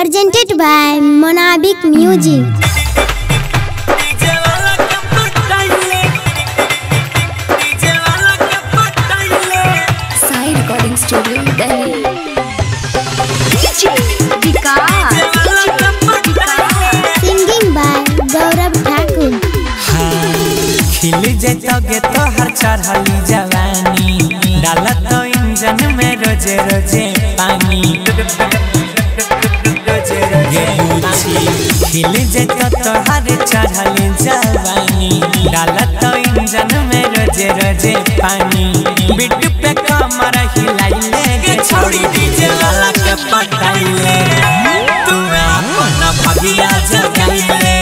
presented by Monabic Music. Sai Recording Studio, Delhi. DJ Vikas. Singing by Gaurav Thakur. खिल जैतोगे तो हर चढ़ली जवानी डालत तो इंजन में रोजे रोजे पानी खिल जैतो तो हर चढ़ली जवानी डालत तो इंजन में रोजे रोजे पानी बिट पे कमर हिलाइले गे छोड़ी डीजे वाला के पटाइले तू अपना भगिया जगाइले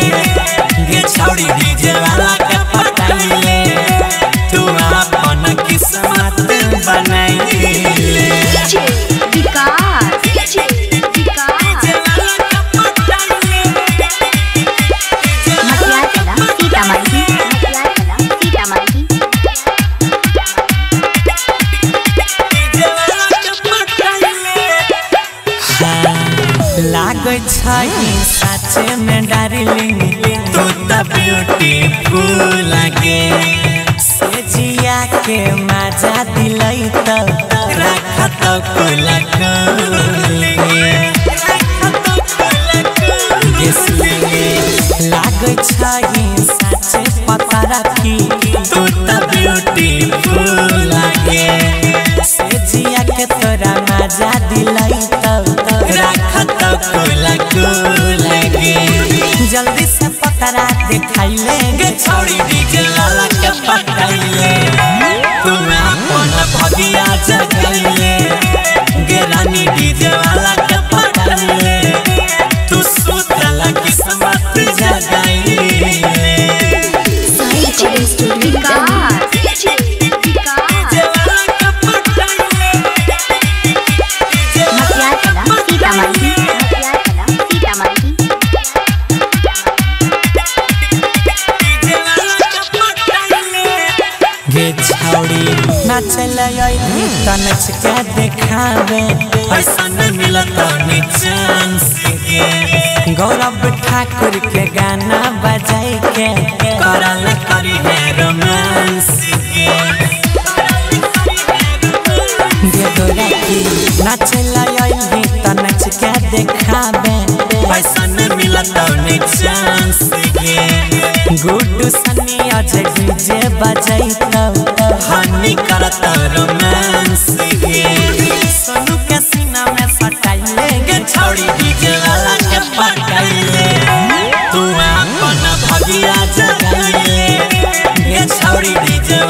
गे छोड़ी डीजे वाला के पटाइले तू अपना किस्मत बनाइले DJ Vikas. DJ Vikas. Makiatala, Sitamarhi. Makiatala, Sitamarhi. लागै छै साचे में डार्लिंग तू त ब्यूटीफुल लागे से जिया के मजा दिलै त रखत कुला लागै छै साचे पता रखी तू त ब्यूटीफुल लागे से जिया के तोरा मजा दिलै त रखत कुला लगे जल्दी से पतरा दिखाइले गे छोड़ी डीजे वाला के पटाइले तू अपना भगिया जगाइले गे रानी डीजे वाला के पटाइले तू सुतल किस्मत जगाइले Sai Recording Studio, Vikas. DJ Vikas. Makiatala, Sitamarhi. Makiatala, Sitamarhi. गे छौड़ी नाचल त नच के देखावे ऐसा नहीं मिलत नि चांस के गौरव ठाकुर के गाना बजाई के करल करी है रोमांस के गे गोरखी नाचल त नच के देखावे ऐसा नहीं मिलत नि चांस के गुड्डू सनी अजय डीजे बजाई हानि करत रोमांस गे सोनू के सीना में सटाइले गे छोड़ी डीजे वाला के पटाइले तू अपना भगिया जगाइले गे छोड़ी डीजे